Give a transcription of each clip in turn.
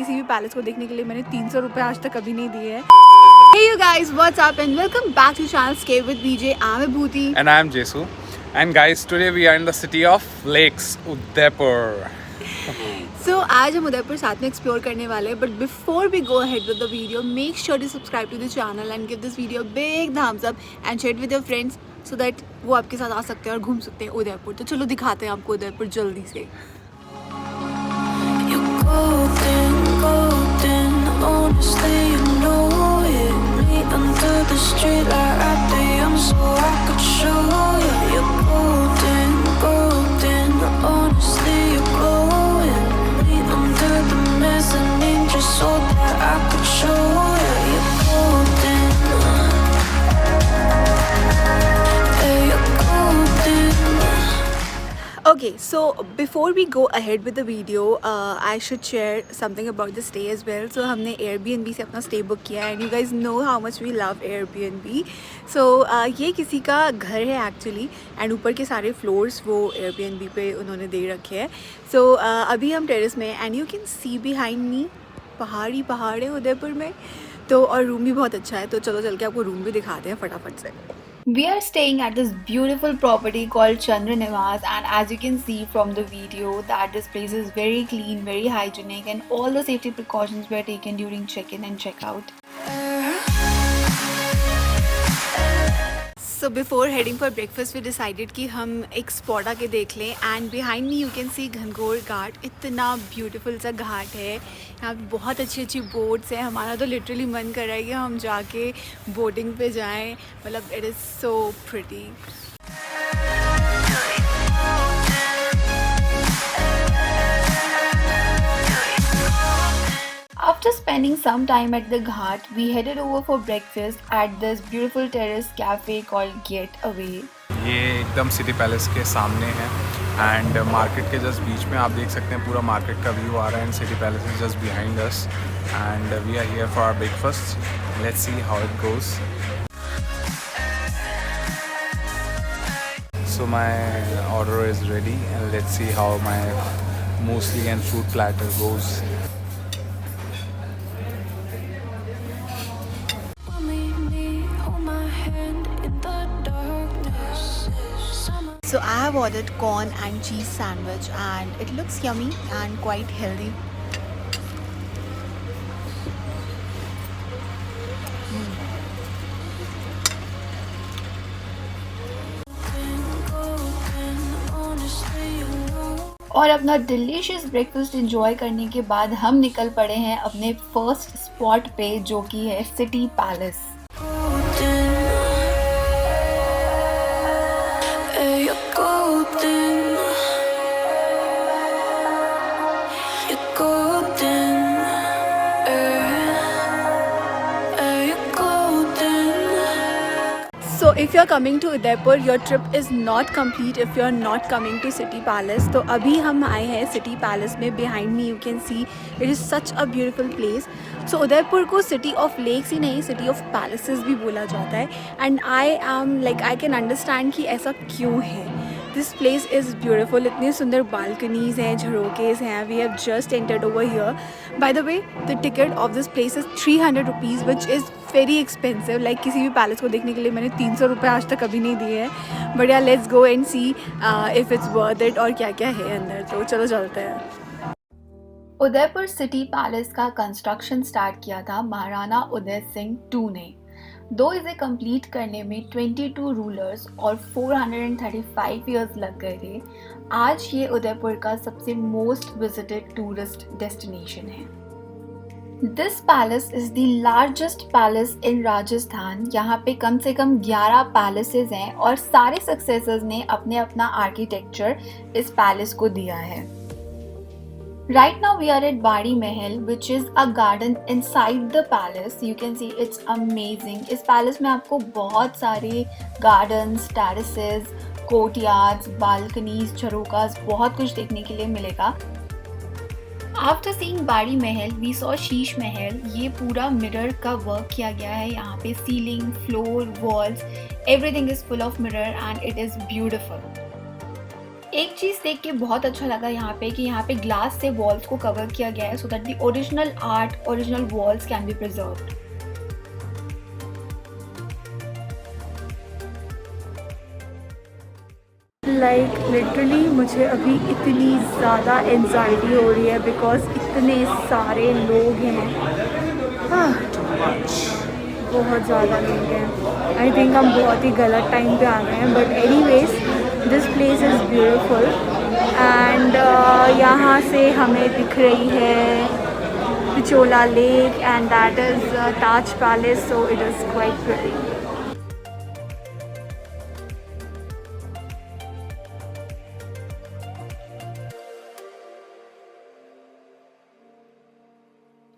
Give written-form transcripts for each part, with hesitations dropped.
किसी भी पैलेस को देखने के लिए मैंने 300 रुपये आज तक कभी नहीं दिए हैं। Hey you guys, what's up and welcome back to channel Escape with VJ. I'm Vibhuti. And I'm Jesu. And guys, today we are in the city of Lakes, Udaipur. So आज हम उदयपुर साथ में एक्सप्लोर करने वाले हैं, but before we go ahead with the video, make sure to subscribe to the channel and give this video a big thumbs up and share it with your friends so that वो आपके साथ आ सकते हैं और घूम सकते हैं उदयपुर। तो चलो दिखाते हैं आपको उदयपुर जल्दी से। Honestly, you know it. Me under the street light right there, so I could show you. You're golden, golden. Honestly, you're glowing. Me under the mezzanine, just so that I could show you. You're golden. Yeah, you're golden. Okay, so before we go ahead with the video, I should share something about the stay as well. So हमने Airbnb से अपना stay book किया है and you guys know how much we love Airbnb. So ये किसी का घर है actually and ऊपर के सारे floors वो Airbnb पे उन्होंने दे रखे हैं. So अभी हम terrace में and you can see behind me पहाड़ है उदयपुर में. तो और रूम भी बहुत अच्छा है, तो चलो चल के आपको रूम भी दिखाते हैं फटाफट से. We are staying at this beautiful property called Chandra Niwas, and as you can see from the video that this place is very clean, very hygienic and all the safety precautions were taken during check-in and check-out. So before heading for breakfast we decided कि हम एक spot आके देख लें and behind me you can see घनघोर घाट. इतना beautiful सा घाट है, यहाँ पे बहुत अच्छी बोट्स हैं. हमारा तो लिटरली मन कर रहा है कि हम जाके बोटिंग पे जाएं. मतलब it is so pretty. After spending some time at the ghat, we headed over for breakfast at this beautiful terrace cafe called Getaway. ये एकदम सिटी पैलेस के सामने है एंड मार्केट के जस्ट बीच में आप देख सकते हैं पूरा मार्केट का व्यू आ रहा है and city palace is just behind us and we are here for our breakfast. Let's see how it goes. So my order is ready and let's see how my muesli and fruit platter goes. So I have ordered corn and cheese sandwich and it looks yummy and quite healthy. और अपना delicious breakfast enjoy करने के बाद हम निकल पड़े हैं अपने फर्स्ट स्पॉट पे जो कि है city palace. So if you're coming to Udaipur, your trip is not complete if you're not coming to City Palace. तो अभी हम आए हैं City Palace में. Behind me you can see it is such a beautiful place. So Udaipur को City of Lakes ही नहीं City of Palaces भी बोला जाता है. And I can understand कि ऐसा क्यों है. This place is beautiful. इतनी सुंदर balconies हैं, झरोकेस हैं. We have just entered over here. By the way, the ticket of this place is 300 rupees, which is very expensive. Like किसी भी पैलेस को देखने के लिए मैंने 300 रुपये आज तक कभी नहीं दिए हैं. But yeah, let's go and see if it's worth it और क्या क्या है अंदर. तो चलो चलते हैं. उदयपुर सिटी पैलेस का कंस्ट्रक्शन स्टार्ट किया था महाराणा उदय सिंह II ने. दो इसे कंप्लीट करने में 22 रूलर्स और 435 इयर्स लग गए थे. आज ये उदयपुर का सबसे मोस्ट विजिटेड टूरिस्ट डेस्टिनेशन है. This palace is the largest palace in Rajasthan. यहाँ पे कम से कम 11 पैलेसेस हैं और सारे सक्सेसर्स ने अपने अपना आर्किटेक्चर इस पैलेस को दिया है. Right now we are at Badi Mahal, which is a garden inside the palace. You can see it's amazing. इस पैलेस में आपको बहुत सारे gardens, terraces, courtyards, balconies, झरोकास बहुत कुछ देखने के लिए मिलेगा. After seeing Badi Mahal, we saw Sheesh Mahal. ये पूरा मिरर का वर्क किया गया है. यहाँ पे ceiling, floor, walls, everything is full of mirror and it is beautiful. एक चीज़ देख के बहुत अच्छा लगा यहाँ पे कि यहाँ पे ग्लास से वॉल्स को कवर किया गया है so that the original art, original walls can be preserved. Like literally मुझे अभी इतनी ज़्यादा एंजाइटी हो रही है बिकॉज इतने सारे लोग हैं। बहुत ज़्यादा लोग हैं। आई थिंक हम बहुत ही गलत टाइम पे आ गए हैं, but anyways this place is beautiful and यहाँ से हमें दिख रही है Pichola lake and that is Taj palace, so it is quite pretty.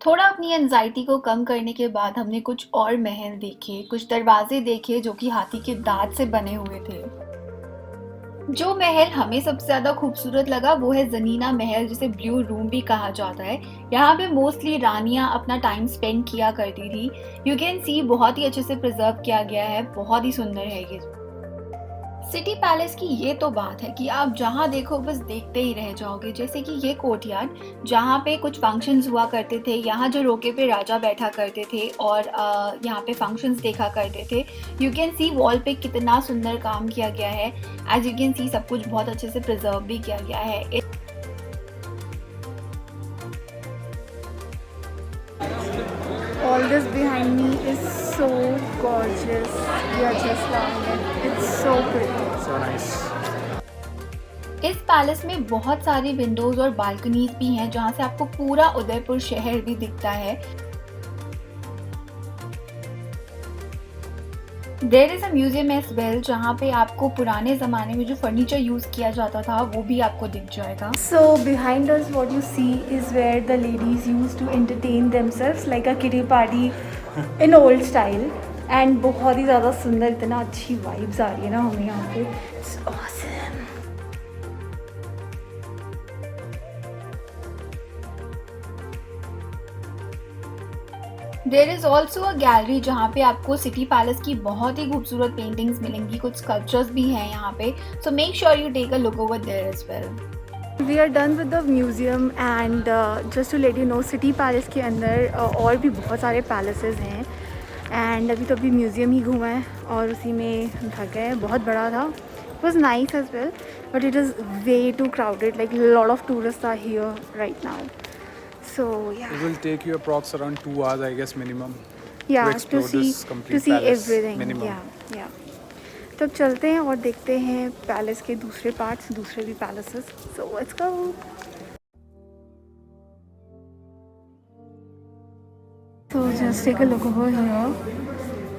थोड़ा अपनी एंजाइटी को कम करने के बाद हमने कुछ और महल देखे, कुछ दरवाजे देखे जो कि हाथी के दांत से बने हुए थे। जो महल हमें सबसे ज़्यादा खूबसूरत लगा वो है जनीना महल, जिसे ब्लू रूम भी कहा जाता है। यहाँ पे मोस्टली रानियाँ अपना टाइम स्पेंड किया करती थी। यू कैन सी बहुत ही अच्छे से प्रिजर्व किया गया है, बहुत ही सुंदर है ये। सिटी पैलेस की ये तो बात है कि आप जहाँ देखो बस देखते ही रह जाओगे। जैसे कि ये कोर्टयार्ड जहाँ पे कुछ फंक्शंस हुआ करते थे, यहाँ जो रोके पे राजा बैठा करते थे और यहाँ पे फंक्शंस देखा करते थे। यू कैन सी वॉल पे कितना सुंदर काम किया गया है। एज यू कैन सी सब कुछ बहुत अच्छे से प्रिजर्व भी किया गया है। All this behind me is so gorgeous. We are just loving it. It's so pretty. So nice. इस पैलेस में बहुत सारी विंडोज और बालकनीज भी हैं जहाँ से आपको पूरा उदयपुर शहर भी दिखता है। There is a museum as well जहाँ पे आपको पुराने ज़माने में जो फर्नीचर यूज़ किया जाता था वो भी आपको दिख जाएगा। So behind us what you see is where the ladies used to entertain themselves like a kiddie party in old style and बहुत ही ज़्यादा सुंदर, इतना अच्छी वाइब्स आ रही है ना हमें यहाँ पे। It's awesome. There is also a gallery जहाँ पे आपको सिटी पैलेस की बहुत ही खूबसूरत पेंटिंग्स मिलेंगी, कुछ स्कल्पचर्स भी हैं यहाँ पे। So make sure you take a look over there as well. We are done with the museum and just to let you know city palace के अंदर और भी बहुत सारे पैलेसेस हैं एंड अभी म्यूज़ियम ही घूमा है और उसी में थक गए। बहुत बड़ा था, it was nice as well but it is way too crowded, like lot of tourist are here right now. So yeah, it will take you approx around 2 hours, I guess, minimum. Yeah, to explore this complete to see palace, everything. minimum. Yeah. तो चलते हैं और देखते हैं palace के दूसरे parts, दूसरे भी palaces. So let's go. So just take a look over here.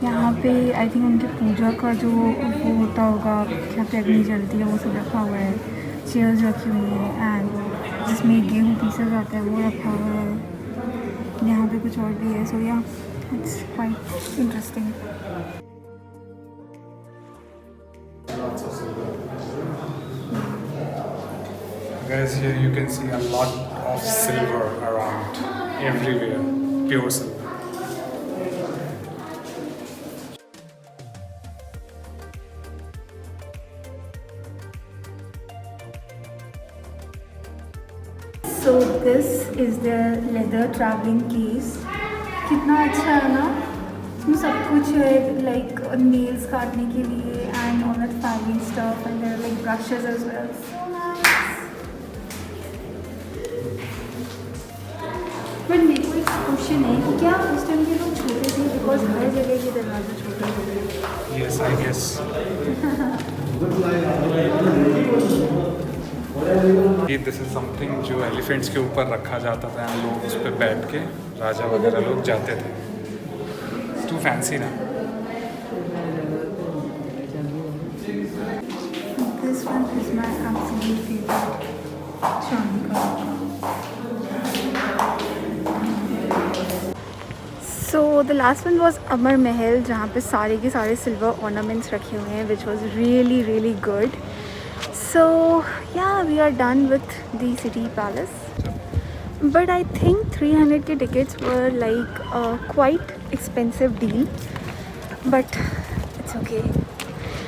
यहाँ पे आई थिंक उनकी पूजा का जो वो होता होगा, यहाँ पे अग्नि जलती है, वो सब रखा हुआ है। चेयर्स रखी हुई है एंड जिसमें गेहूँ पीसा जाता है वो रखा हुआ है। यहाँ पे कुछ और भी है। सो या it's quite interesting. Guys, here you can see a lot of silver around everywhere, pure silver. So this is their leather traveling case. कितना अच्छा है ना, इसमें सब कुछ है, like nails काटने के लिए and all that family stuff and there are like brushes as well. So nice. But मेरे को एक क्वेश्चन है कि क्या उस टाइम के लोग छोटे थे, बिकॉज हर जगह के दरवाजे छोटे थे। Yes, I guess. This is something जो एलिफेंट्स के ऊपर रखा जाता था, लोग उस पर बैठ के राजा वगैरह लोग जाते थे। टू फैंसी ना। This one is my absolute favorite. चांदी का। So the last one was अमर महल जहाँ पे सारे के सारे सिल्वर ऑर्नामेंट्स रखे हुए हैं, which was really really good. So yeah, we are done with the city palace. But I think 300 के tickets were like a quite expensive deal. But it's okay.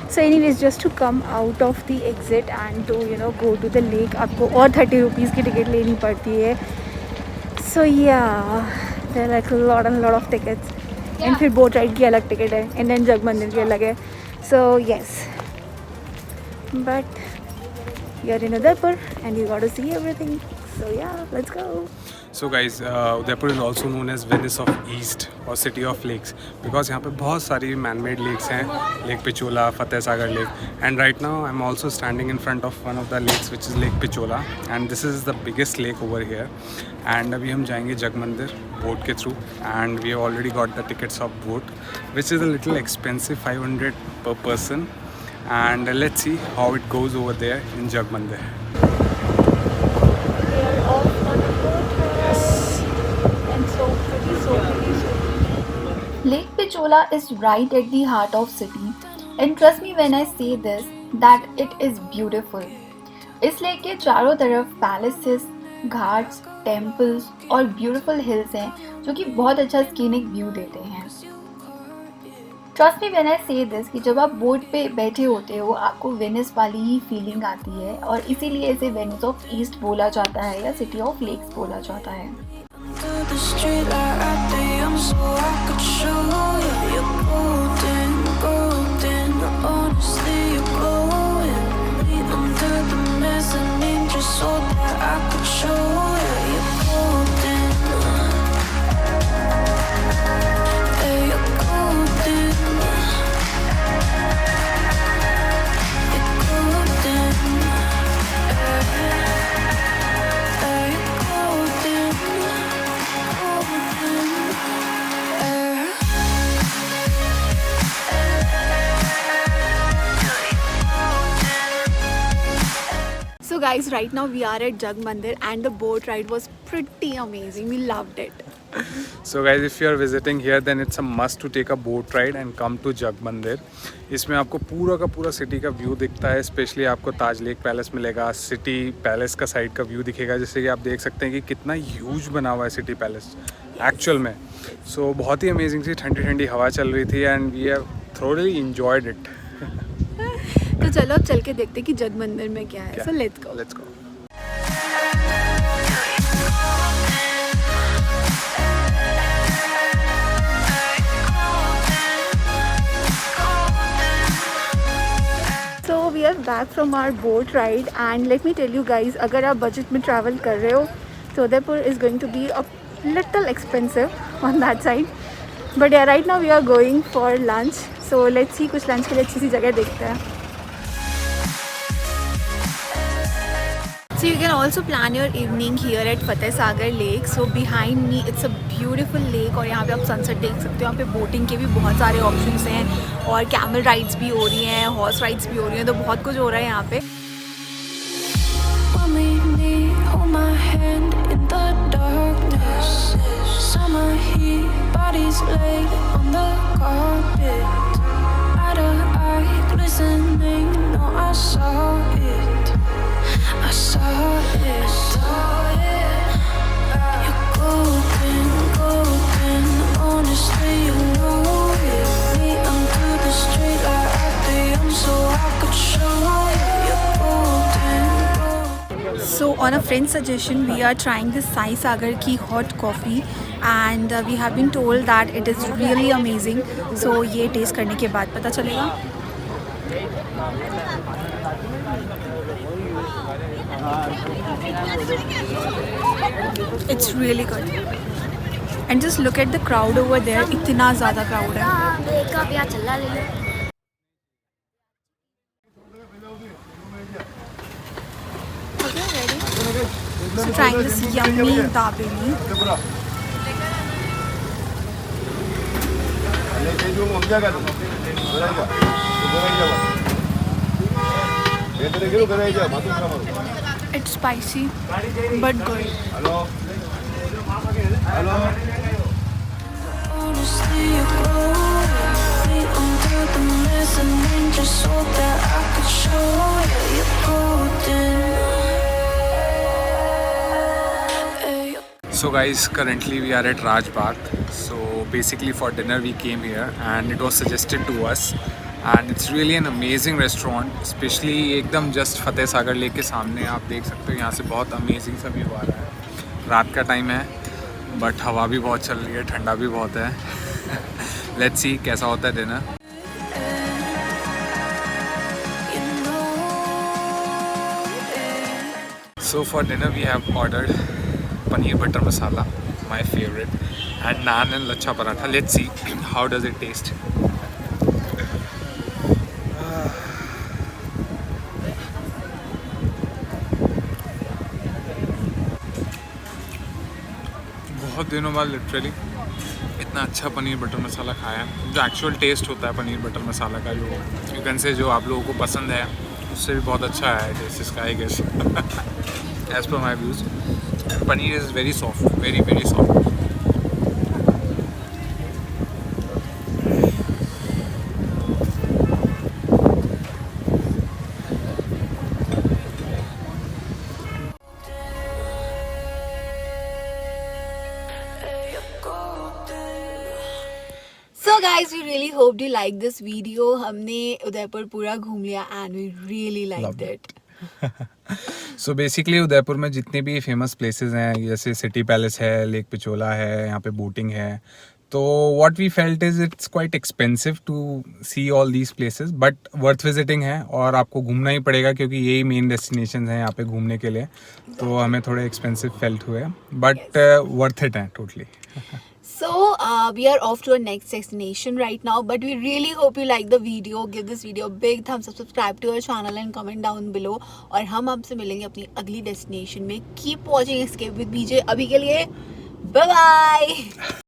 So anyways, just to come out of the exit and to go to the lake, आपको और 30 rupees की ticket लेनी पड़ती है. So yeah, there are like a lot of tickets. And फिर boat ride की अलग ticket है, and then जग मंदिर की अलग है. So yes, but you're in Udaipur and you got to see everything. So yeah, let's go. So guys, Udaipur is also known as Venice of East or City of Lakes because यहाँ पे बहुत सारी man-made lakes हैं, Lake Pichola, Fateh Sagar Lake, and right now I'm also standing in front of one of the lakes which is Lake Pichola, and this is the biggest lake over here. And अभी हम जाएंगे जग मंदिर boat के through, and we have already got the tickets of boat, which is a little expensive, 500 per person, and let's see how it goes over there in Jag Mandir. Lake Pichola is right at the heart of city, and trust me when I say this that it is beautiful. इस lake के चारों तरफ palaces, Ghats, temples और beautiful hills हैं जो कि बहुत अच्छा स्कीनिक व्यू देते हैं. ट्रस्ट मी व्हेन आई से दिस कि जब आप बोट पे बैठे होते हो आपको वेनिस वाली ही फीलिंग आती है, और इसीलिए इसे वेनिस ऑफ ईस्ट बोला जाता है या सिटी ऑफ लेक्स बोला जाता है. Under the streetlight at the so I could show you you're golden, golden. Honestly, you're glowing. Me under the mezzanine just so that I could show you you're golden. Yeah, you're golden. You're golden. Yeah, you're golden. So guys, right now we are at Jag Mandir and the boat ride was pretty amazing. We loved it. So guys, if you are visiting here, then it's a must to take a boat ride and come to Jag Mandir. इसमें आपको पूरा का पूरा city का view दिखता है. Specially आपको ताज lake palace मिलेगा, सिटी पैलेस का साइड का व्यू दिखेगा. जैसे कि आप देख सकते हैं कि कितना ह्यूज बना हुआ है सिटी पैलेस एक्चुअल में. सो बहुत ही अमेजिंग सी ठंडी ठंडी हवा चल रही थी and we have thoroughly enjoyed it. तो चलो अब चल के देखते हैं कि जग मंदिर में क्या है. So let's go. Let's go. So we are back from our boat ride and let me tell you guys, अगर आप बजट में ट्रैवल कर रहे हो तो Udaipur is going to be a little expensive on that side. But yeah, right now we are going for lunch. So let's see, कुछ lunch के लिए अच्छी सी जगह देखते हैं. So you can also plan your evening here at Fateh Sagar Lake. So behind me it's a beautiful lake और यहाँ पे आप सनसेट देख सकते हो. यहाँ पे बोटिंग के भी बहुत सारे ऑप्शंस हैं और कैमल राइड्स भी हो रही हैं, हॉर्स राइड्स भी हो रही हैं, तो बहुत कुछ हो रहा है यहाँ पे. When we meet, hold my hand in the darkness. Summer heat, bodies laid on the carpet. Eye to eye, glistening. No, I saw it. I saw it. You're golden, golden. Honestly, you know it. Me under the streetlight at the so I could show you you're golden. So on a friend's suggestion, we are trying this Sai Sagar ki hot coffee and we have been told that it is really amazing. So ये test करने के बाद पता चलेगा. It's really good. And just look at the crowd over there. इतना ज़्यादा crowd है. Okay, ready? So trying this yummy dabeli. It's spicy but good. Honestly, you're glowing. Me under the mezzanine just so that I could show you you're golden. So guys, currently we are at Raj Bagh. So basically for dinner we came here and it was suggested to us and it's really an amazing restaurant, specially एकदम just Fateh Sagar lake के सामने आप देख सकते हो। यहाँ से बहुत अमेजिंग सा व्यू आ रहा है। रात का टाइम है बट हवा भी बहुत चल रही है, ठंडा भी बहुत है। लेट्स सी कैसा होता है dinner. So for dinner we have ordered paneer butter masala, my favorite, and naan and lachha paratha. Let's see how does it taste. बहुत दिनों बाद लिटरली इतना अच्छा पनीर बटर मसाला खाया है। जो एक्चुअल टेस्ट होता है पनीर बटर मसाला का, जो यू कैन से जो आप लोगों को पसंद है, उससे भी बहुत अच्छा है टेस्ट इसका, आई guess. As per my views paneer is very soft, very very soft. So guys, we really hoped you liked this video. हमने उदयपुर पूरा घूम लिया and we really liked it. So basically Udaipur में जितने भी फेमस प्लेसेस हैं, जैसे सिटी पैलेस है, लेक पिचोला है, यहाँ पे बोटिंग है, तो what we felt is it's quite expensive to see all these places, but worth visiting है और आपको घूमना ही पड़ेगा क्योंकि यही मेन डेस्टिनेशन हैं यहाँ पे घूमने के लिए। तो हमें थोड़े एक्सपेंसिव फेल्ट हुए बट वर्थ इट हैं totally. So we are off to our next destination right now, but we really hope you like the video. Give this video a big thumbs up, subscribe to our channel and comment down below. और हम आपसे मिलेंगे अपनी अगली destination में। Keep watching Escape with BJ. अभी के लिए bye bye.